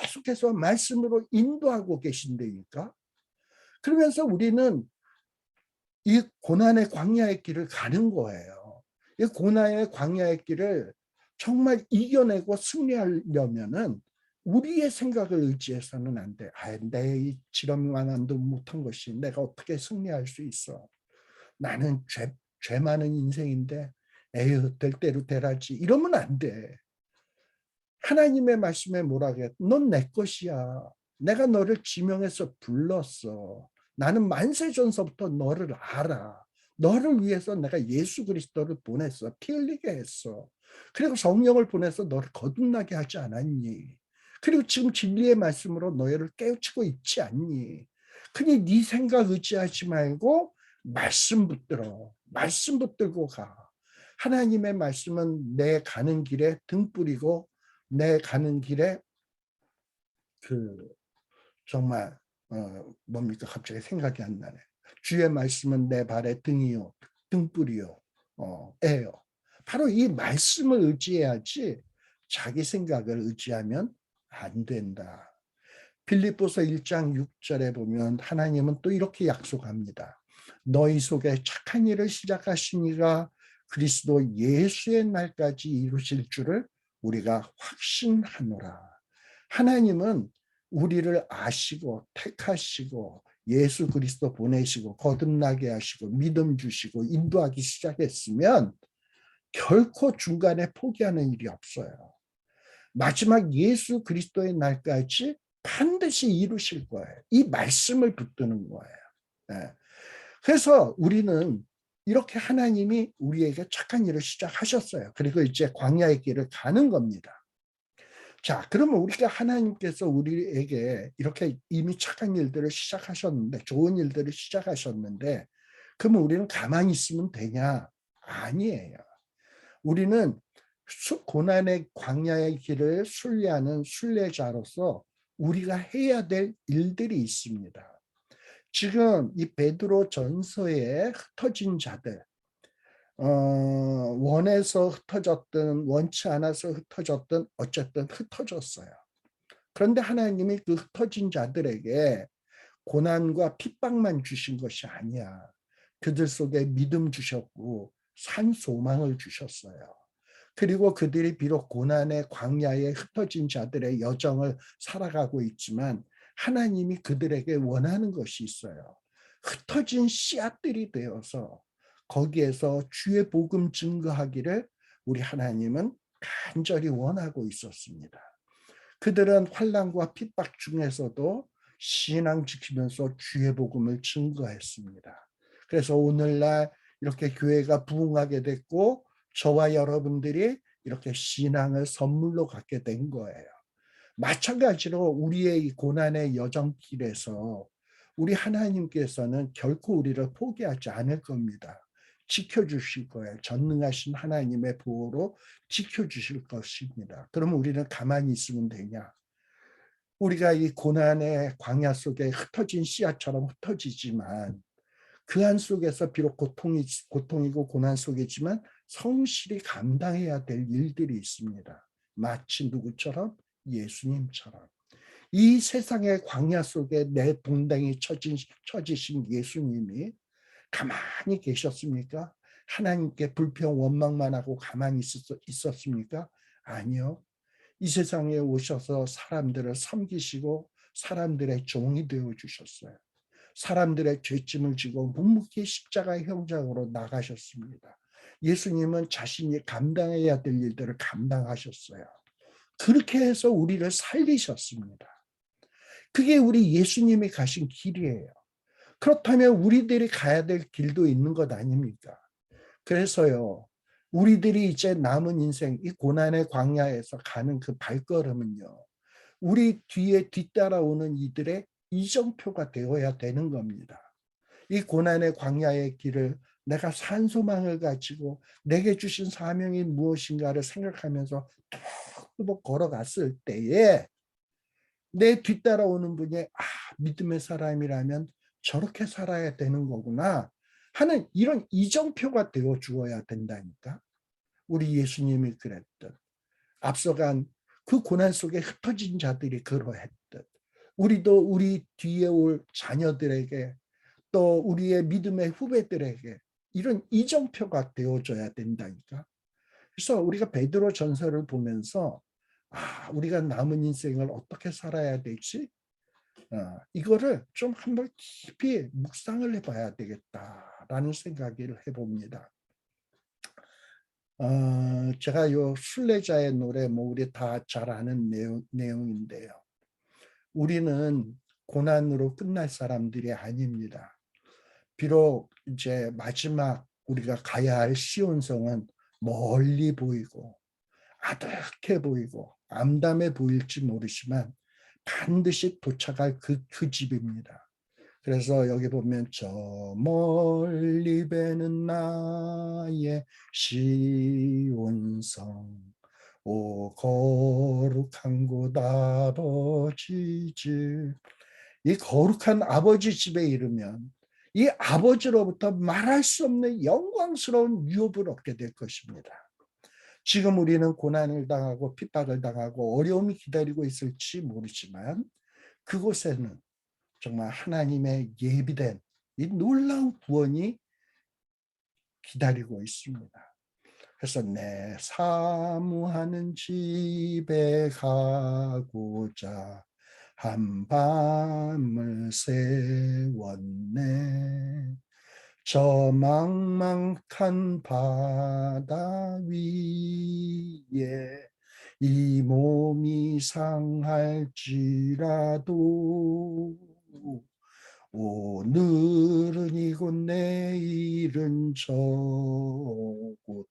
계속해서 말씀으로 인도하고 계신다니까. 그러면서 우리는 이 고난의 광야의 길을 가는 거예요. 이 고난의 광야의 길을 정말 이겨내고 승리하려면은 우리의 생각을 의지해서는 안 돼. 내 지렁이만도 못한 것이 내가 어떻게 승리할 수 있어. 나는 죄 많은 인생인데 에휴 될 대로 되라지. 이러면 안 돼. 하나님의 말씀에 뭐라고 해? 넌 내 것이야. 내가 너를 지명해서 불렀어. 나는 만세전서부터 너를 알아. 너를 위해서 내가 예수 그리스도를 보냈어. 피 흘리게 했어. 그리고 성령을 보내서 너를 거듭나게 하지 않았니? 그리고 지금 진리의 말씀으로 너희를 깨우치고 있지 않니? 그니 네 생각 의지하지 말고 말씀 붙들어. 말씀 붙들고 가. 하나님의 말씀은 내 가는 길에 등불이고 내 가는 길에 그 정말 뭡니까 갑자기 생각이 안 나네. 주의 말씀은 내 발의 등이요 등불이요 에요. 바로 이 말씀을 의지해야지 자기 생각을 의지하면 안 된다. 빌립보서 1장 6절에 보면 하나님은 또 이렇게 약속합니다. 너희 속에 착한 일을 시작하신 이가 그리스도 예수의 날까지 이루실 줄을 우리가 확신하노라. 하나님은 우리를 아시고 택하시고 예수 그리스도 보내시고 거듭나게 하시고 믿음 주시고 인도하기 시작했으면 결코 중간에 포기하는 일이 없어요. 마지막 예수 그리스도의 날까지 반드시 이루실 거예요. 이 말씀을 붙드는 거예요. 네. 그래서 우리는 이렇게 하나님이 우리에게 착한 일을 시작하셨어요. 그리고 이제 광야의 길을 가는 겁니다. 자, 그러면 우리가 하나님께서 우리에게 이렇게 이미 착한 일들을 시작하셨는데, 좋은 일들을 시작하셨는데, 그러면 우리는 가만히 있으면 되냐? 아니에요. 우리는 고난의 광야의 길을 순례하는 순례자로서 우리가 해야 될 일들이 있습니다. 지금 이 베드로 전서에 흩어진 자들, 원해서 흩어졌든 원치 않아서 흩어졌든 어쨌든 흩어졌어요. 그런데 하나님이 그 흩어진 자들에게 고난과 핍박만 주신 것이 아니야. 그들 속에 믿음 주셨고 산 소망을 주셨어요. 그리고 그들이 비록 고난의 광야에 흩어진 자들의 여정을 살아가고 있지만 하나님이 그들에게 원하는 것이 있어요. 흩어진 씨앗들이 되어서 거기에서 주의 복음 증거하기를 우리 하나님은 간절히 원하고 있었습니다. 그들은 환난과 핍박 중에서도 신앙 지키면서 주의 복음을 증거했습니다. 그래서 오늘날 이렇게 교회가 부흥하게 됐고 저와 여러분들이 이렇게 신앙을 선물로 갖게 된 거예요. 마찬가지로 우리의 이 고난의 여정길에서 우리 하나님께서는 결코 우리를 포기하지 않을 겁니다. 지켜주실 거예요. 전능하신 하나님의 보호로 지켜주실 것입니다. 그러면 우리는 가만히 있으면 되냐? 우리가 이 고난의 광야 속에 흩어진 씨앗처럼 흩어지지만 그 안 속에서 비록 고통이고 고난 속이지만 성실히 감당해야 될 일들이 있습니다. 마치 누구처럼? 예수님처럼. 이 세상의 광야 속에 내 동댕이 쳐지신 예수님이 가만히 계셨습니까? 하나님께 불평 원망만 하고 가만히 있었습니까? 아니요. 이 세상에 오셔서 사람들을 섬기시고 사람들의 종이 되어 주셨어요. 사람들의 죄짐을 지고 묵묵히 십자가의 형장으로 나가셨습니다. 예수님은 자신이 감당해야 될 일들을 감당하셨어요. 그렇게 해서 우리를 살리셨습니다. 그게 우리 예수님이 가신 길이에요. 그렇다면 우리들이 가야 될 길도 있는 것 아닙니까? 그래서요, 우리들이 이제 남은 인생, 이 고난의 광야에서 가는 그 발걸음은요, 우리 뒤에 뒤따라오는 이들의 이정표가 되어야 되는 겁니다. 이 고난의 광야의 길을 내가 산소망을 가지고 내게 주신 사명이 무엇인가를 생각하면서 툭 걸어갔을 때에 내 뒤따라오는 분이 믿음의 사람이라면 저렇게 살아야 되는 거구나 하는 이런 이정표가 되어 주어야 된다니까. 우리 예수님이 그랬듯 앞서간 그 고난 속에 흩어진 자들이 그러했듯 우리도 우리 뒤에 올 자녀들에게 또 우리의 믿음의 후배들에게 이런 이정표가 되어줘야 된다니까. 그래서 우리가 베드로 전서를 보면서 우리가 남은 인생을 어떻게 살아야 될지 이거를 좀 한번 깊이 묵상을 해봐야 되겠다라는 생각을 해봅니다. 제가 요 순례자의 노래 우리 다 잘 아는 내용인데요. 우리는 고난으로 끝날 사람들이 아닙니다. 비록 이제 마지막 우리가 가야 할 시온성은 멀리 보이고 아득해 보이고 암담해 보일지 모르지만 반드시 도착할 그 집입니다. 그래서 여기 보면 저 멀리 배는 나의 시온성 오 거룩한 곳 아버지 집. 이 거룩한 아버지 집에 이르면 이 아버지로부터 말할 수 없는 영광스러운 유업을 얻게 될 것입니다. 지금 우리는 고난을 당하고 핍박을 당하고 어려움이 기다리고 있을지 모르지만 그곳에는 정말 하나님의 예비된 이 놀라운 구원이 기다리고 있습니다. 그래서 내 사무하는 집에 가고자 한 밤을 세웠네. 저 막막한 바다 위에 이 몸이 상할지라도 오늘은 이곳 내일은 저곳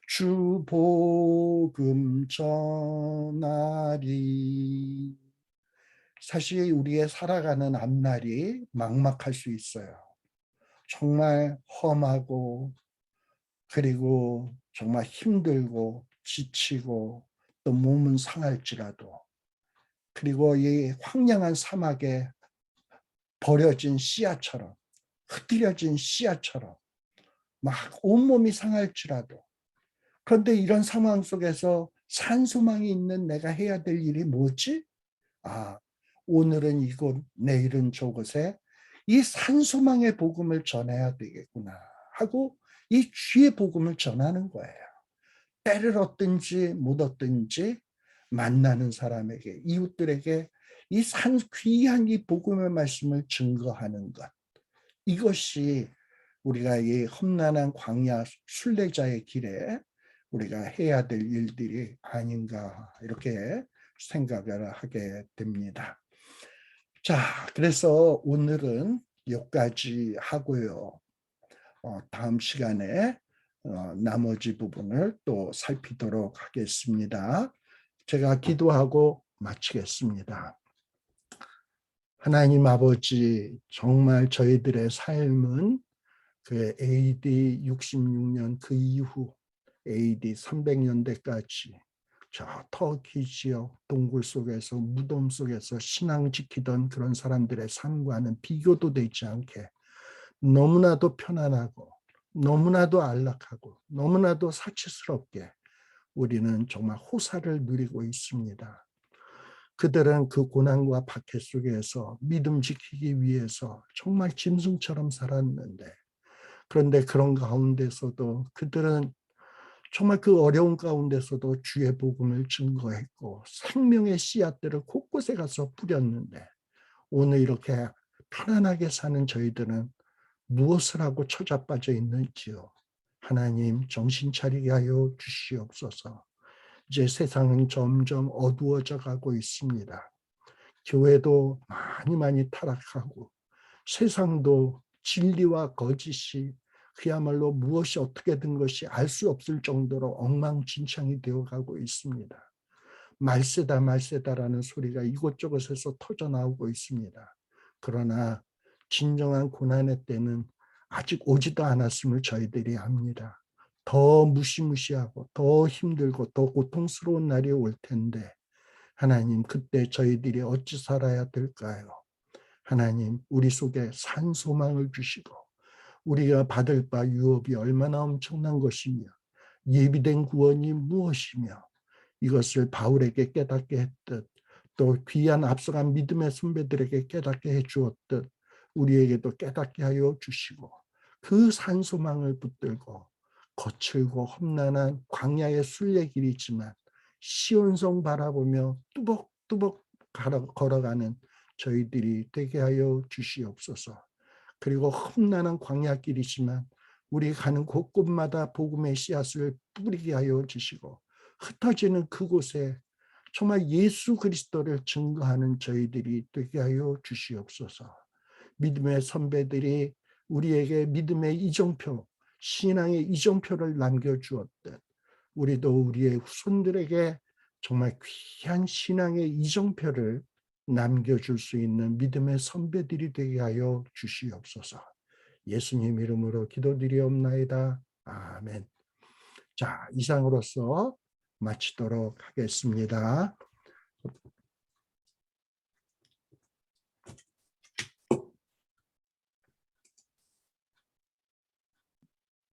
주 복음 전하리. 사실 우리의 살아가는 앞날이 막막할 수 있어요. 정말 험하고 그리고 정말 힘들고 지치고 또 몸은 상할지라도 그리고 이 황량한 사막에 버려진 씨앗처럼 흩어진 씨앗처럼 막 온몸이 상할지라도 그런데 이런 상황 속에서 산소망이 있는 내가 해야 될 일이 뭐지? 아, 오늘은 이곳, 내일은 저곳에 이 산소망의 복음을 전해야 되겠구나 하고 이 주의 복음을 전하는 거예요. 때를 얻든지 못 얻든지 만나는 사람에게, 이웃들에게 이 귀한 이 복음의 말씀을 증거하는 것. 이것이 우리가 이 험난한 광야 순례자의 길에 우리가 해야 될 일들이 아닌가 이렇게 생각을 하게 됩니다. 자, 그래서 오늘은 여기까지 하고요. 다음 시간에 나머지 부분을 또 살피도록 하겠습니다. 제가 기도하고 마치겠습니다. 하나님 아버지, 정말 저희들의 삶은 그 AD 66년 그 이후 AD 300년대까지 저 터키 지역 동굴 속에서 무덤 속에서 신앙 지키던 그런 사람들의 삶과는 비교도 되지 않게 너무나도 편안하고 너무나도 안락하고 너무나도 사치스럽게 우리는 정말 호사를 누리고 있습니다. 그들은 그 고난과 박해 속에서 믿음 지키기 위해서 정말 짐승처럼 살았는데 그런데 그런 가운데서도 그들은 정말 그 어려운 가운데서도 주의 복음을 증거했고 생명의 씨앗들을 곳곳에 가서 뿌렸는데 오늘 이렇게 편안하게 사는 저희들은 무엇을 하고 처자빠져 있는지요. 하나님 정신 차리게 하여 주시옵소서. 이제 세상은 점점 어두워져 가고 있습니다. 교회도 많이 타락하고 세상도 진리와 거짓이 그야말로 무엇이 어떻게 된 것이 알 수 없을 정도로 엉망진창이 되어가고 있습니다. 말세다라는 소리가 이곳저곳에서 터져나오고 있습니다. 그러나 진정한 고난의 때는 아직 오지도 않았음을 저희들이 압니다. 더 무시무시하고 더 힘들고 더 고통스러운 날이 올 텐데 하나님 그때 저희들이 어찌 살아야 될까요? 하나님 우리 속에 산소망을 주시고 우리가 받을 바 유업이 얼마나 엄청난 것이며 예비된 구원이 무엇이며 이것을 바울에게 깨닫게 했듯 또 귀한 앞서간 믿음의 선배들에게 깨닫게 해주었듯 우리에게도 깨닫게 하여 주시고 그 산소망을 붙들고 거칠고 험난한 광야의 순례길이지만 시온성 바라보며 뚜벅뚜벅 걸어가는 저희들이 되게 하여 주시옵소서. 그리고 험난한 광야길이지만 우리 가는 곳곳마다 복음의 씨앗을 뿌리게 하여 주시고 흩어지는 그곳에 정말 예수 그리스도를 증거하는 저희들이 되게 하여 주시옵소서. 믿음의 선배들이 우리에게 믿음의 이정표, 신앙의 이정표를 남겨주었듯 우리도 우리의 후손들에게 정말 귀한 신앙의 이정표를 남겨줄 수 있는 믿음의 선배들이 되게 하여 주시옵소서. 예수님 이름으로 기도드리옵나이다. 아멘. 자, 이상으로서 마치도록 하겠습니다.